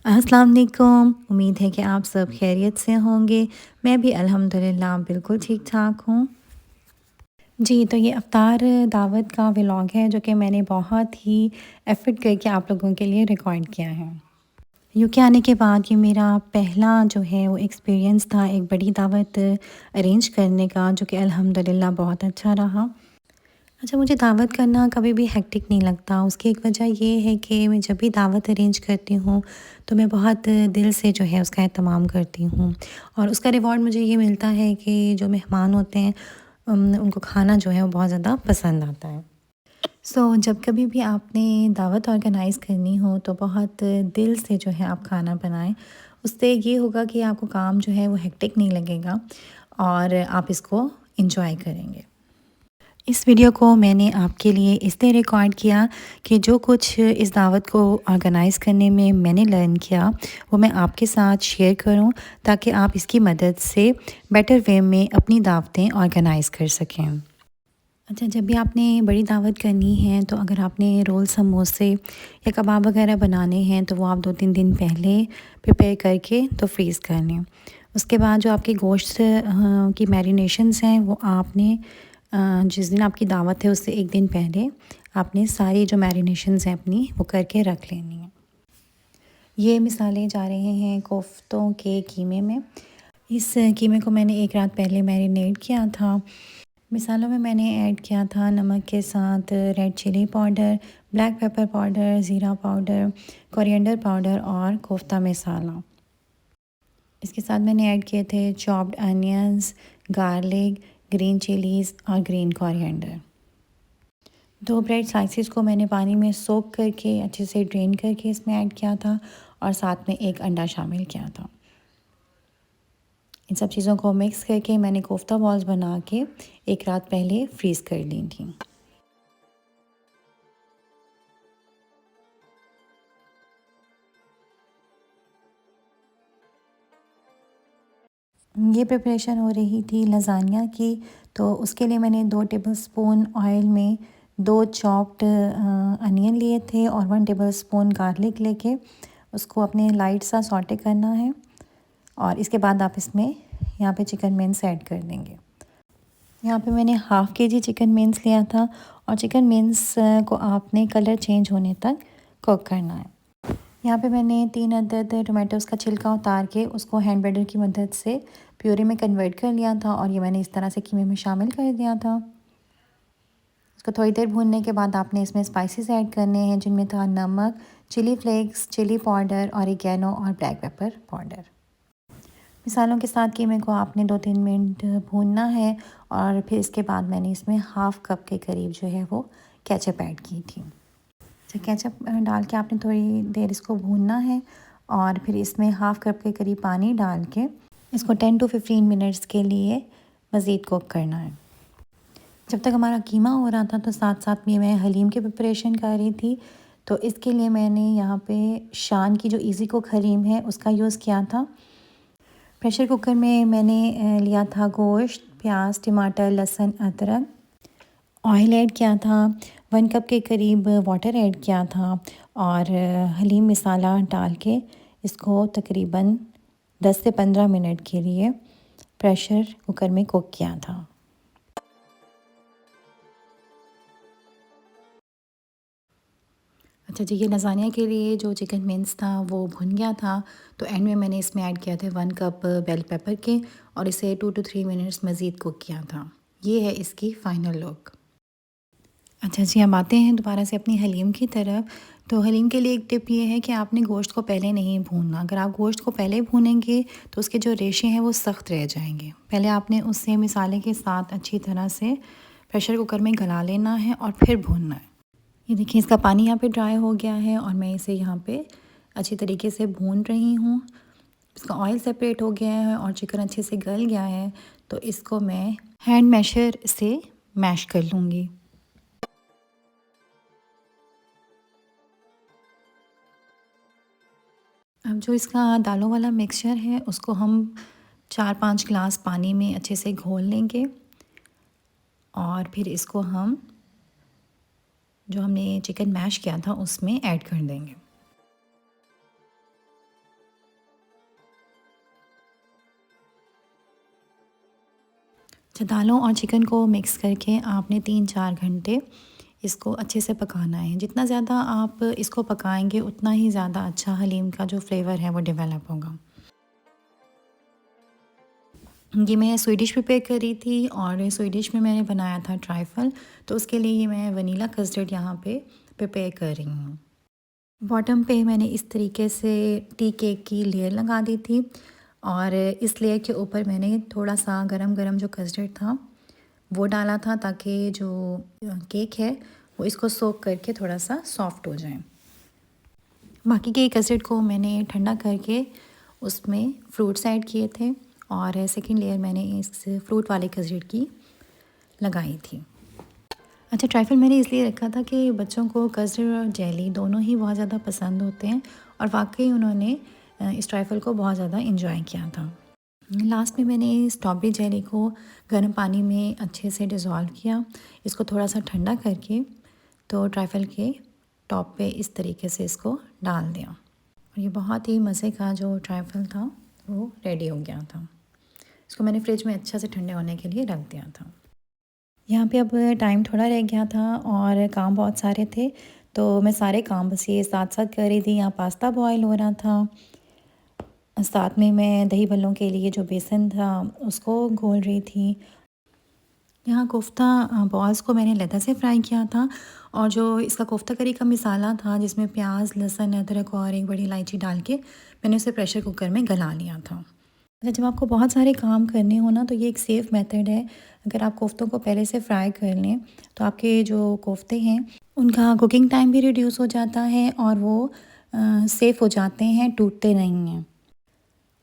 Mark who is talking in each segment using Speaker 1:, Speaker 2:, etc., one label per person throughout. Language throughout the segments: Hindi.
Speaker 1: अस्सलाम वालेकुम। उम्मीद है कि आप सब खैरियत से होंगे। मैं भी अल्हम्दुलिल्लाह बिल्कुल ठीक-ठाक हूँ। जी, तो ये इफ्तार दावत का व्लॉग है जो कि मैंने बहुत ही एफ़र्ट करके आप लोगों के लिए रिकॉर्ड किया है। यूके आने के बाद ये मेरा पहला जो है वो एक्सपीरियंस था एक बड़ी दावत अरेंज करने का, जो कि अल्हम्दुलिल्लाह बहुत अच्छा रहा। अच्छा, मुझे दावत करना कभी भी हेक्टिक नहीं लगता। उसकी एक वजह ये है कि मैं जब भी दावत अरेंज करती हूँ तो मैं बहुत दिल से जो है उसका एहतमाम करती हूँ, और उसका रिवॉर्ड मुझे ये मिलता है कि जो मेहमान होते हैं उनको खाना जो है वो बहुत ज़्यादा पसंद आता है। जब कभी भी आपने दावत ऑर्गेनाइज़ करनी हो तो बहुत दिल से जो है आप खाना बनाएं। उससे ये होगा कि आपको काम जो है वो हेक्टिक नहीं लगेगा और आप इसको इंजॉय करेंगे। इस वीडियो को मैंने आपके लिए इसलिए रिकॉर्ड किया कि जो कुछ इस दावत को ऑर्गेनाइज़ करने में मैंने लर्न किया वो मैं आपके साथ शेयर करूं, ताकि आप इसकी मदद से बेटर वे में अपनी दावतें ऑर्गेनाइज़ कर सकें। अच्छा, जब भी आपने बड़ी दावत करनी है तो अगर आपने रोल समोसे या कबाब वगैरह बनाने हैं तो वो आप 2-3 दिन पहले प्रिपेयर करके तो फ्रीज़ कर लें। उसके बाद जो आपके गोश्त की मैरिनेशंस हैं वो आपने जिस दिन आपकी दावत है उससे 1 दिन पहले आपने सारी जो मैरिनेशंस हैं अपनी वो करके रख लेनी है। ये मिसालें जा रहे हैं कोफ्तों के कीमे में। इस कीमे को मैंने 1 रात पहले मैरिनेट किया था। मिसालों में मैंने ऐड किया था नमक के साथ red chilli powder, black pepper powder, ज़ीरा पाउडर, कोरिएंडर पाउडर और कोफ्ता मसाला। इसके साथ मैंने ऐड किए थे chopped onions, garlic, green chillies और ग्रीन कोरिएंडर। 2 ब्रेड स्लाइसेस को मैंने पानी में सोक करके अच्छे से ड्रेन करके इसमें ऐड किया था, और साथ में 1 अंडा शामिल किया था। इन सब चीज़ों को मिक्स करके मैंने कोफ्ता बॉल्स बना के 1 रात पहले फ्रीज़ कर ली थी। ये प्रिपरेशन हो रही थी लज़ानिया की, तो उसके लिए मैंने 2 टेबलस्पून ऑयल में 2 चॉप्ड अनियन लिए थे और 1 टेबलस्पून गार्लिक लेके उसको अपने लाइट सा सॉटे करना है, और इसके बाद आप इसमें यहाँ पे चिकन मिन्स ऐड कर देंगे। यहाँ पे मैंने हाफ़ केजी चिकन मिन्स लिया था, और चिकन मिन्स को आपने कलर चेंज होने तक कुक करना है। यहाँ पे मैंने 3 अदद टोमेटोज़ का छिलका उतार के उसको हैंड ब्लेंडर की मदद से प्यूरी में कन्वर्ट कर लिया था, और ये मैंने इस तरह से कीमे में शामिल कर दिया था। इसको थोड़ी देर भूनने के बाद आपने इसमें स्पाइसेस ऐड करने हैं, जिनमें था नमक, chilli flakes, chilli powder, oregano और ब्लैक पेपर पाउडर। मिसालों के साथ कीमे को आपने 2-3 मिनट भूनना है, और फिर इसके बाद मैंने इसमें हाफ़ कप के करीब जो है वो केचप ऐड की थी। तो केचप डाल के आपने थोड़ी देर इसको भूनना है, और फिर इसमें हाफ़ कप के करीब पानी डाल के इसको 10 टू 15 मिनट्स के लिए मज़ीद कुक करना है। जब तक हमारा कीमा हो रहा था तो साथ साथ में मैं हलीम की प्रिपरेशन कर रही थी। तो इसके लिए मैंने यहाँ पे शान की जो इजी कुक हलीम है उसका यूज़ किया था। प्रेशर कुकर में मैंने लिया था गोश्त, प्याज, टमाटर, लहसुन, अदरक, ऑयल ऐड किया था, 1 कप के करीब वाटर ऐड किया था, और हलीम मसाला डाल के इसको तकरीबन 10 से 15 मिनट के लिए प्रेशर कुकर में कुक किया था। अच्छा जी, ये लज़ानिया के लिए जो चिकन मिन्स था वो भुन गया था, तो एंड में मैंने इसमें ऐड किया था 1 कप बेल पेपर के, और इसे 2 टू 3 मिनट्स मज़ीद कुक किया था। ये है इसकी फ़ाइनल लुक। अच्छा जी, अब आते हैं दोबारा से अपनी हलीम की तरफ। तो हलीम के लिए एक टिप ये है कि आपने गोश्त को पहले नहीं भूनना। अगर आप गोश्त को पहले भूनेंगे तो उसके जो रेशे हैं वो सख्त रह जाएंगे। पहले आपने उससे मसाले के साथ अच्छी तरह से प्रेशर कुकर में गला लेना है और फिर भूनना है। ये देखिए, इसका पानी यहाँ पे ड्राई हो गया है, और मैं इसे यहाँ पे अच्छी तरीके से भून रही हूँ। इसका ऑयल सेपरेट हो गया है और चिकन अच्छे से गल गया है, तो इसको मैं हैंड मैशर से मैश कर लूँगी। अब जो इसका दालों वाला मिक्सचर है उसको हम 4-5 ग्लास पानी में अच्छे से घोल लेंगे, और फिर इसको हम जो हमने चिकन मैश किया था उसमें ऐड कर देंगे। दालों और चिकन को मिक्स करके आपने 3-4 घंटे इसको अच्छे से पकाना है। जितना ज़्यादा आप इसको पकाएंगे उतना ही ज़्यादा अच्छा हलीम का जो फ्लेवर है वो डेवलप होगा। ये मैं स्वीडिश प्रिपेयर कर रही थी और स्वीडिश में मैंने बनाया था ट्राइफल, तो उसके लिए ये मैं वनीला कस्टर्ड यहाँ पे प्रिपेयर कर रही हूँ। बॉटम पे मैंने इस तरीके से टी केक की लेयर लगा दी थी और इस लेयर के ऊपर मैंने थोड़ा सा गरम गरम जो कस्टर्ड था वो डाला था, ताकि जो केक है वो इसको सोक करके थोड़ा सा सॉफ्ट हो जाए। बाकी के कस्टर्ड को मैंने ठंडा करके उसमें फ्रूट्स ऐड किए थे और सेकंड लेयर मैंने इस फ्रूट वाले कस्टर्ड की लगाई थी। अच्छा, ट्राइफल मैंने इसलिए रखा था कि बच्चों को कस्टर्ड और जेली दोनों ही बहुत ज़्यादा पसंद होते हैं और वाकई उन्होंने इस ट्राइफल को बहुत ज़्यादा इंजॉय किया था। लास्ट में मैंने स्ट्रॉबेरी जेली को गर्म पानी में अच्छे से डिज़ोल्व किया, इसको थोड़ा सा ठंडा करके तो ट्राइफल के टॉप पे इस तरीके से इसको डाल दिया और ये बहुत ही मज़े का जो ट्राइफल था वो रेडी हो गया था। इसको मैंने फ्रिज में अच्छा से ठंडे होने के लिए रख दिया था। यहाँ पे अब टाइम थोड़ा रह गया था और काम बहुत सारे थे, तो मैं सारे काम बस ये साथ साथ कर रही थी। यहाँ पास्ता बॉयल हो रहा था, साथ में मैं दही बल्लों के लिए जो बेसन था उसको घोल रही थी। यहाँ कोफ्ता बॉल्स को मैंने लेदर से फ्राई किया था और जो इसका कोफ्ता करी का मिसाला था जिसमें प्याज, लहसुन, अदरक और एक बड़ी इलायची डाल के मैंने उसे प्रेशर कुकर में गला लिया था। अच्छा, जब आपको बहुत सारे काम करने हो ना तो ये एक सेफ़ मेथड है। अगर आप कोफ्तों को पहले से फ्राई कर लें तो आपके जो कोफ्ते हैं उनका कुकिंग टाइम भी रिड्यूस हो जाता है और वो सेफ़ हो जाते हैं, टूटते नहीं हैं।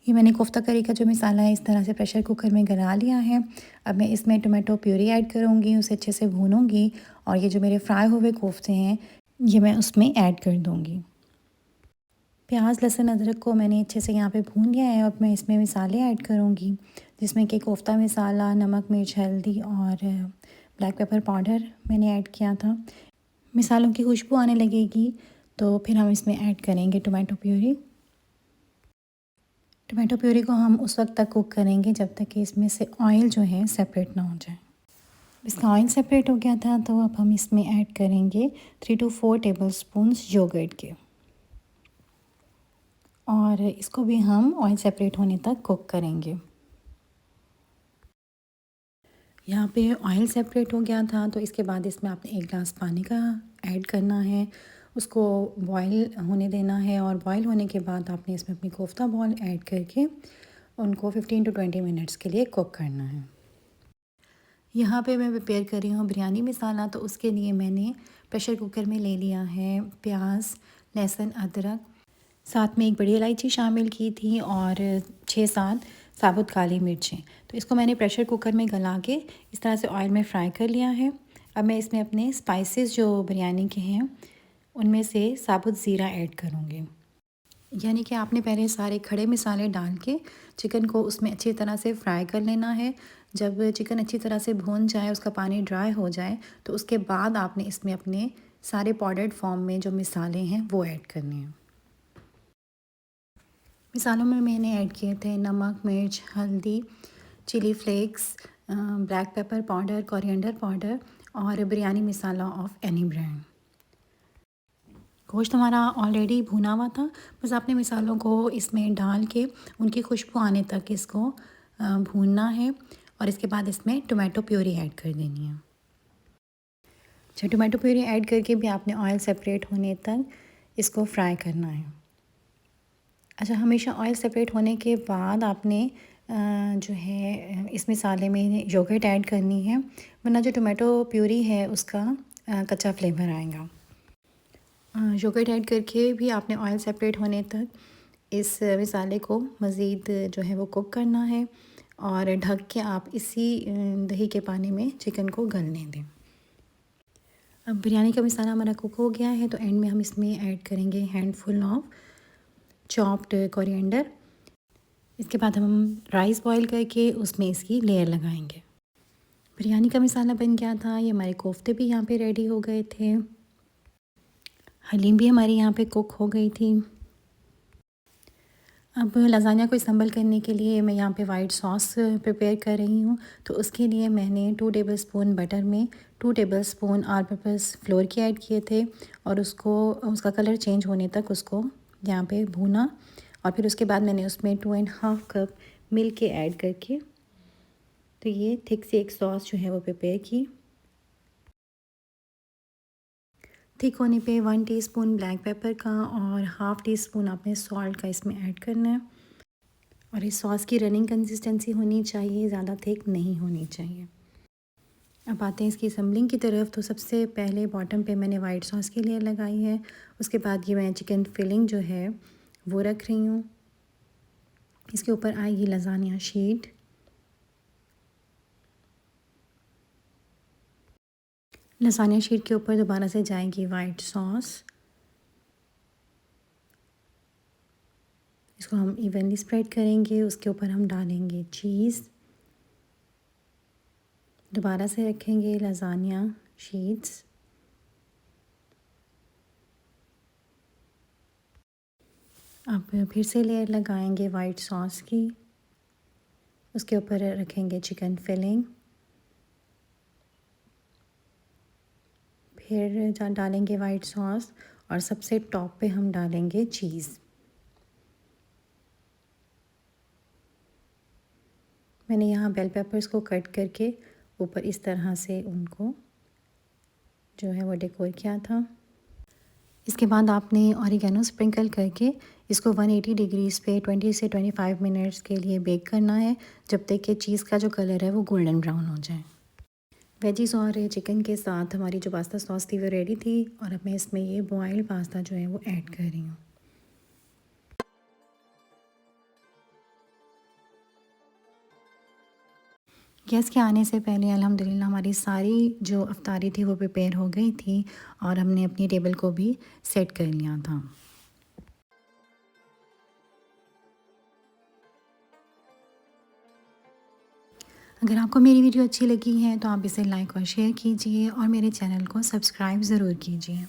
Speaker 1: ये मैंने कोफ्ता करी का जो मसाला है इस तरह से प्रेशर कुकर में गला लिया है। अब मैं इसमें टोमेटो प्यूरी ऐड करूँगी, उसे अच्छे से भूनूँगी और ये जो मेरे फ्राई हुए कोफ्ते हैं ये मैं उसमें ऐड कर दूँगी। प्याज, लहसुन, अदरक को मैंने अच्छे से यहाँ पे भून लिया है। अब मैं इसमें मसाले ऐड करूँगी, जिसमें कि कोफ्ता मसाला, नमक, मिर्च, हल्दी और ब्लैक पेपर पाउडर मैंने ऐड किया था। मसालों की खुशबू आने लगेगी तो फिर हम इसमें ऐड करेंगे टोमेटो प्यूरी। टोमेटो प्यूरी को हम उस वक्त तक कुक करेंगे जब तक कि इसमें से ऑयल जो है सेपरेट ना हो जाए। इसका ऑयल सेपरेट हो गया था तो अब हम इसमें ऐड करेंगे 3 to 4 टेबलस्पून्स योगर्ट के और इसको भी हम ऑयल सेपरेट होने तक कुक करेंगे। यहाँ पे ऑयल सेपरेट हो गया था तो इसके बाद इसमें आपने 1 ग्लास पानी का ऐड करना है, उसको बॉईल होने देना है और बॉईल होने के बाद आपने इसमें अपनी कोफ्ता बॉल ऐड करके उनको 15 to 20 मिनट्स के लिए कुक करना है। यहाँ पे मैं प्रिपेयर कर रही हूँ बिरयानी मसाला, तो उसके लिए मैंने प्रेशर कुकर में ले लिया है प्याज, लहसुन, अदरक, साथ में एक बड़ी इलायची शामिल की थी और 6-7 साबुत काली मिर्चें। तो इसको मैंने प्रेशर कुकर में गला के इस तरह से ऑयल में फ्राई कर लिया है। अब मैं इसमें अपने स्पाइसेस जो बिरयानी के हैं उनमें से साबुत ज़ीरा ऐड करूँगी। यानी कि आपने पहले सारे खड़े मसाले डाल के चिकन को उसमें अच्छी तरह से फ्राई कर लेना है। जब चिकन अच्छी तरह से भून जाए, उसका पानी ड्राई हो जाए, तो उसके बाद आपने इसमें अपने सारे पाउडर्ड फॉर्म में जो मसाले हैं वो ऐड करने हैं। मसालों में मैंने ऐड किए थे नमक, मिर्च, हल्दी, chilli flakes, black pepper powder, coriander powder और biryani masala of any brand. गोश्त हमारा ऑलरेडी भुना हुआ था, बस आपने मसालों को इसमें डाल के उनकी खुशबू आने तक इसको भूनना है और इसके बाद इसमें टोमेटो प्यूरी ऐड कर देनी है। अच्छा, टोमेटो प्यूरी ऐड करके भी आपने ऑयल सेपरेट होने तक इसको फ्राई करना है। अच्छा, हमेशा ऑयल सेपरेट होने के बाद आपने जो है इस मसाले में योगर्ट ऐड करनी है, वरना जो टोमेटो प्यूरी है उसका कच्चा फ्लेवर आएगा। योगर्ट ऐड करके भी आपने ऑयल सेपरेट होने तक इस मसाले को मज़ीद जो है वो कुक करना है और ढक के आप इसी दही के पानी में चिकन को गलने दें। अब बिरयानी का मसाला हमारा कुक हो गया है तो एंड में हम इसमें ऐड करेंगे हैंडफुल ऑफ चॉप्ड कोरिएंडर। इसके बाद हम राइस बॉईल करके उसमें इसकी लेयर लगाएंगे। बिरयानी का मसाला बन गया था, ये हमारे कोफ्ते भी यहाँ पे रेडी हो गए थे, हलीम भी हमारी यहाँ पे कुक हो गई थी। अब लज़ानिया को असम्बल करने के लिए मैं यहाँ पे वाइट सॉस प्रिपेयर कर रही हूँ। तो उसके लिए मैंने 2 टेबलस्पून बटर में 2 टेबलस्पून ऑल पर्पस फ्लोर के ऐड किए थे और उसको उसका कलर चेंज होने तक उसको यहाँ पे भूना। और फिर उसके बाद मैंने उसमें 2.5 कप मिल्क के ऐड करके तो ये थिक सी एक सॉस जो है वो प्रिपेयर की। थिक होने पे 1 टीस्पून ब्लैक पेपर का और हाफ़ टी स्पून आपने सॉल्ट का इसमें ऐड करना है। और इस सॉस की रनिंग कंसिस्टेंसी होनी चाहिए, ज़्यादा थिक नहीं होनी चाहिए। अब आते हैं इसकी असम्बलिंग की तरफ। तो सबसे पहले बॉटम पे मैंने वाइट सॉस की लेयर लगाई है। उसके बाद ये मैं चिकन फिलिंग जो है वो रख रही हूँ। इसके ऊपर आएगी लज़ानिया शीट। लज़ानिया शीट के ऊपर दोबारा से जाएगी वाइट सॉस। इसको हम इवनली स्प्रेड करेंगे। उसके ऊपर हम डालेंगे चीज़। दोबारा से रखेंगे लज़ानिया शीट्स। अब फिर से लेयर लगाएंगे वाइट सॉस की। उसके ऊपर रखेंगे चिकन फिलिंग। फिर डालेंगे वाइट सॉस और सबसे टॉप पे हम डालेंगे चीज़। मैंने यहाँ बेल पेपर्स को कट करके ऊपर इस तरह से उनको जो है वो डेकोर किया था। इसके बाद आपने ऑरिगेनो स्प्रिंकल करके इसको 180 डिग्रीज़ पे 20 से 25 मिनट्स के लिए बेक करना है, जब तक कि चीज़ का जो कलर है वो गोल्डन ब्राउन हो जाए। वेजीज़ और चिकन के साथ हमारी जो पास्ता सॉस थी वो रेडी थी और अब मैं इसमें ये बॉइल्ड पास्ता जो है वो ऐड कर रही हूँ। गेस्ट के आने से पहले अल्हम्दुलिल्लाह हमारी सारी जो अफ्तारी थी वो प्रिपेयर हो गई थी और हमने अपनी टेबल को भी सेट कर लिया था। अगर आपको मेरी वीडियो अच्छी लगी है तो आप इसे लाइक और शेयर कीजिए और मेरे चैनल को सब्सक्राइब ज़रूर कीजिए।